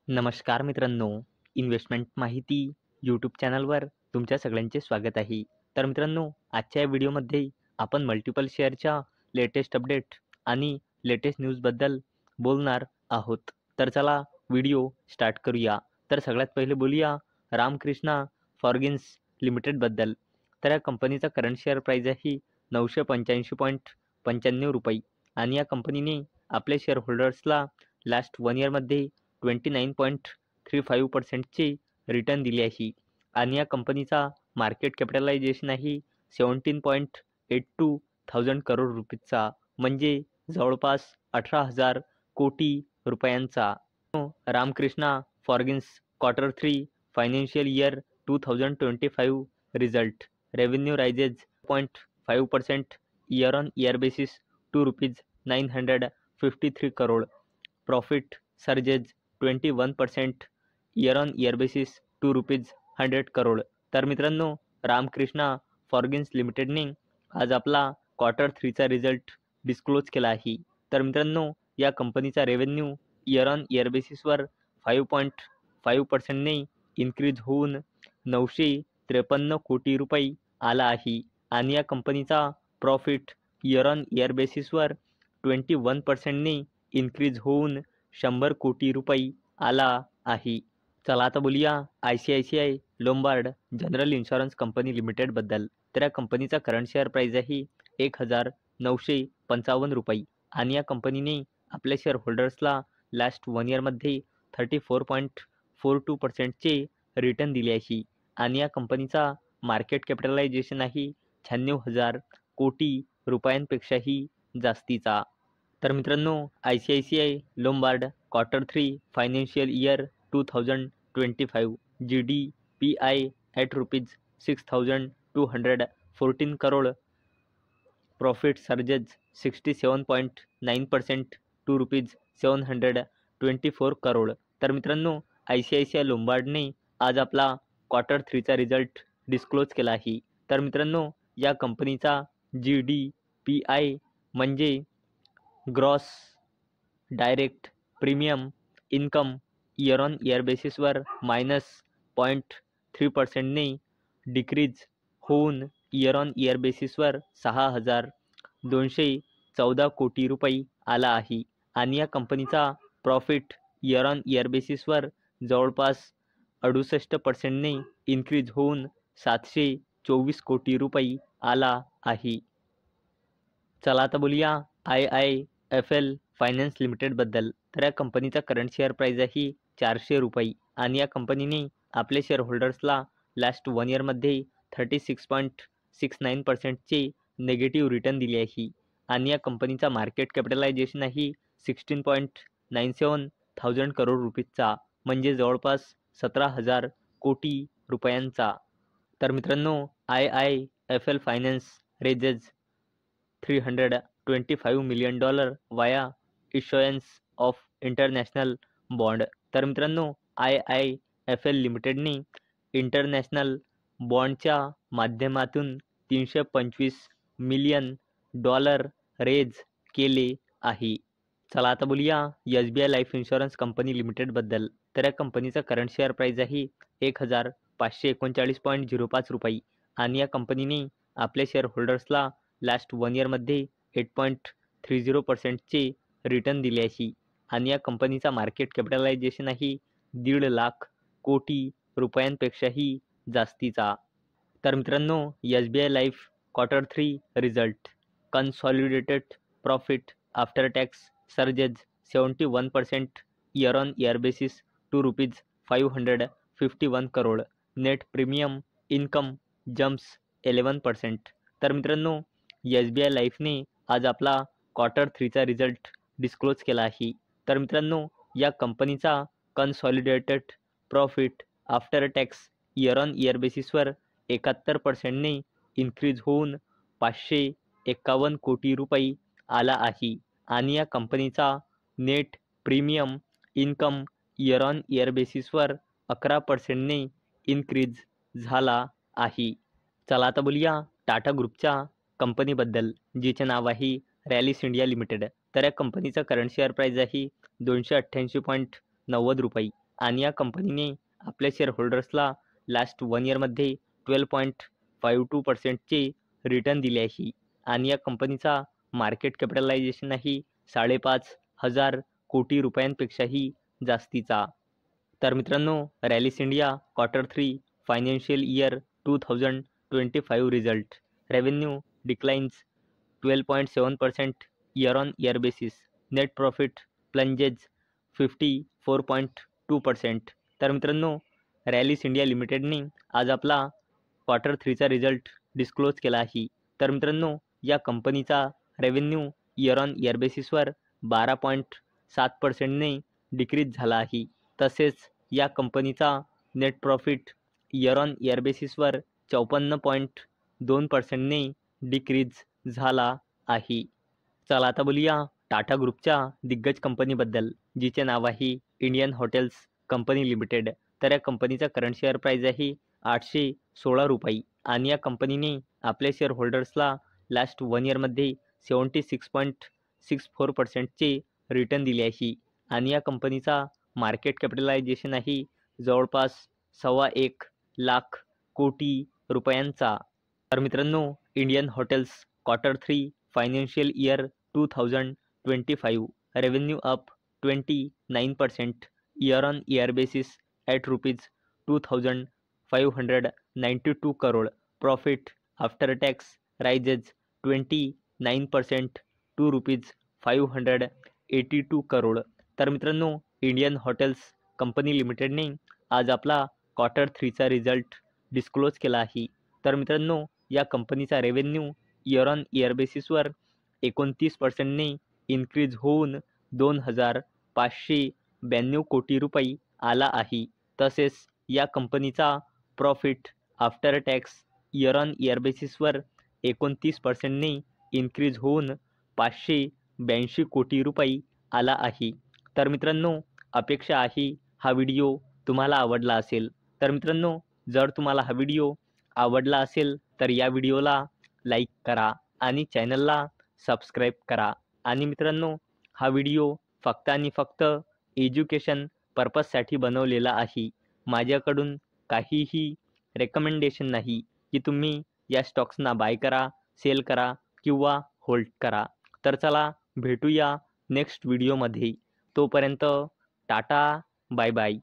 नमस्कार मित्रांनो, इन्व्हेस्टमेंट माहिती यूट्यूब चॅनलवर तुमच्या सगळ्यांचे स्वागत आहे. तर मित्रांनो, आजच्या या व्हिडिओमध्ये आपण मल्टिपल शेअरच्या लेटेस्ट अपडेट आणि लेटेस्ट न्यूजबद्दल बोलणार आहोत. तर चला व्हिडिओ स्टार्ट करूया. तर सगळ्यात पहिले बोलूया रामकृष्णा फॉर्गिन्स लिमिटेडबद्दल. तर या कंपनीचा करंट शेअर प्राईज आहे 985.95 रुपये आणि या कंपनीने आपल्या शेअर होल्डर्सला लास्ट 1 इयरमध्ये 29.35% रिटर्न दिले आहे आणि या कंपनीचा मार्केट कॅपिटलायझेशन आहे 17.82 थाउजंड करोड रुपीजचा, म्हणजे जवळपास 18,000 कोटी रुपयांचा. Ramkrishna Forgings Q3 financial year 2025 result. Revenue rises 0.5% year on year basis to ₹953 crore. Profit surges 21% year on year basis to ₹100 crore. तर मित्रांनो, रामकृष्णा फॉर्गिन्स लिमिटेडने आज आपला Q3चा रिझल्ट डिस्क्लोज केला आहे. तर मित्रांनो, या कंपनीचा रेव्हेन्यू इयर ऑन इयर बेसिसवर 5.5%ने इन्क्रीज होऊन 953 कोटी रुपये आला आहे आणि या कंपनीचा प्रॉफिट इयर ऑन इयर बेसिसवर 21%ने इन्क्रीज होऊन 100 कोटी रुपये आला आहे. चला आता बोलूया ICICI Lombard General Insurance company लिमिटेडबद्दल. तर या कंपनीचा करंट शेअर प्राईज आहे 1,955 रुपये आणि या कंपनीने आपल्या शेअर होल्डर्सला लास्ट 1 इयरमध्ये 34.42%चे रिटर्न दिले आहे आणि या कंपनीचा मार्केट कॅपिटलायझेशन आहे 96,000 कोटी रुपयांपेक्षाही जास्तीचा. तर मित्रांनो, ICICI Lombard Q3 financial year 2025 GDPI at ₹6,214 crore. Profit surges 67.9% to ₹724 crore. तर मित्रांनो, ICICI लोम्बार्डने आज आपला Q3चा रिझल्ट डिस्क्लोज केला आहे. तर मित्रांनो, या कंपनीचा GDPI म्हणजे gross direct premium income year on year बेसिसवर -0.3%ने डिक्रीज होऊन इयर ऑन इयर बेसिसवर 6,214 कोटी रुपये आला आहे आणि या कंपनीचा प्रॉफिट इयर ऑन इयर बेसिसवर जवळपास 68%ने इन्क्रीज होऊन 724 कोटी रुपये आला आहे. चला आता बोलूया IIFL फायनान्स लिमिटेडबद्दल. तर या कंपनीचा करंट शेअर प्राईज आहे 400 रुपये आणि या कंपनीने आपल्या शेअर होल्डर्सला लास्ट 1 इयरमध्ये 36.69%चे नेगेटिव्ह रिटर्न दिले आहे आणि या कंपनीचा मार्केट कॅपिटलायझेशन आहे 16.97 थाउजंड करोड रुपीजचा, म्हणजे जवळपास 17,000 कोटी रुपयांचा. तर मित्रांनो, IIFL फायनान्स रेजेस $325 मिलियन वाया इश्युएन्स ऑफ इंटरनॅशनल बॉन्ड. तर मित्रांनो, IIFL लिमिटेडने इंटरनॅशनल बॉन्डच्या माध्यमातून $325 मिलियन रेज केले आहे. चला आता बोलूया SBI लाईफ इन्शुरन्स कंपनी लिमिटेडबद्दल. तर या कंपनीचा करंट शेअर प्राईज आहे 1,539.05 रुपये आणि या कंपनीने आपल्या शेअर होल्डर्सला लास्ट 1 इयरमध्ये 8.30%चे रिटर्न दिले आहे आणि या कंपनीचा मार्केट कॅपिटलायझेशन आहे 1.5 लाख कोटी रुपयांपेक्षाही जास्तीचा. तर मित्रांनो, SBI life Q3 result. Consolidated profit after tax surges 71% year on year basis to ₹551 crore. Net premium income jumps 11%. तर मित्रांनो, SBI लाईफने आज आपला Q3चा रिझल्ट डिस्क्लोज केला आहे. तर मित्रांनो, या कंपनीचा consolidated profit after tax year on year बेसिसवर 71%ने इन्क्रीज होऊन 551 कोटी रुपये आला आहे आणि या कंपनीचा net premium income year on year बेसिसवर 11%ने इन्क्रीज झाला आहे. चला आता बोलूया टाटा ग्रुपच्या कंपनीबद्दल, जिचे नाव आहे रॅलिस इंडिया लिमिटेड. तर या कंपनीचा करंट शेअर प्राईज आहे 288.90 रुपये आणि या कंपनीने आपल्या शेअर होल्डर्सला लास्ट 1 इयरमध्ये 12.52%चे रिटर्न दिले आहे आणि या कंपनीचा मार्केट कॅपिटलायझेशनही 5,500 कोटी रुपयांपेक्षाही जास्तीचा. तर मित्रांनो, Rallis India Q3 financial year 2025 result. Revenue declines 12.7% year on year basis. Net profit plunges 54.2%. तर मित्रांनो, रॅलिस इंडिया लिमिटेडने आज आपला Q3चा रिझल्ट डिस्क्लोज केला आहे. तर मित्रांनो, या कंपनीचा रेव्हेन्यू इयर ऑन इयर बेसिसवर 12.7%ने डिक्रीज झाला आहे. तसेच या कंपनीचा net profit year on year बेसिसवर 54.2%ने डिक्रीज झाला आहे. चला आता बोलूया टाटा ग्रुपच्या दिग्गज कंपनीबद्दल, जिचे नाव आहे इंडियन हॉटेल्स कंपनी लिमिटेड. तर या कंपनीचा करंट शेअर प्राइस आहे 816 रुपये आणि या कंपनीने आपल्या शेअर होल्डर्सला लास्ट 1 इयरमध्ये 76.64%चे रिटर्न दिले आहे आणि या कंपनीचा मार्केट कॅपिटलायझेशन आहे जवळपास 1.25 लाख कोटी रुपयांचा. तर मित्रांनो, Indian hotels Q3 financial year 2025 revenue up 29% year on year basis at rupees 2,592 crore. Profit after tax rises 29% to rupees 582 crore. तर मित्रांनो, इंडियन हॉटेल्स कंपनी लिमिटेडने आज आपला Q3चा रिझल्ट डिस्क्लोज केला आहे. तर मित्रांनो, या कंपनीचा रेव्हेन्यू इयर ऑन इयर बेसिसवर 29%ने इन्क्रीज होऊन 2,592 कोटी रुपये आला आहे. तसेच या कंपनीचा profit after tax year on year बेसिसवर 29%ने इन्क्रीज होऊन 582 कोटी रुपये आला आहे. तर मित्रांनो, अपेक्षा आहे हा व्हिडिओ तुम्हाला आवडला असेल. तर मित्रांनो, जर तुम्हाला हा व्हिडिओ आवडला असेल तर या व्हिडिओला लाईक करा आणि चॅनलला सबस्क्राईब करा. आणि मित्रांनो, हा व्हिडिओ फक्त आणि फक्त एज्युकेशन पर्पजसाठी बनवलेला आहे. माझ्याकडून काहीही रेकमेंडेशन नाही की तुम्ही या स्टॉक्सना बाय करा, सेल करा किंवा होल्ड करा. तर चला भेटूया नेक्स्ट व्हिडिओमध्ये. तोपर्यंत टाटा, बाय बाय.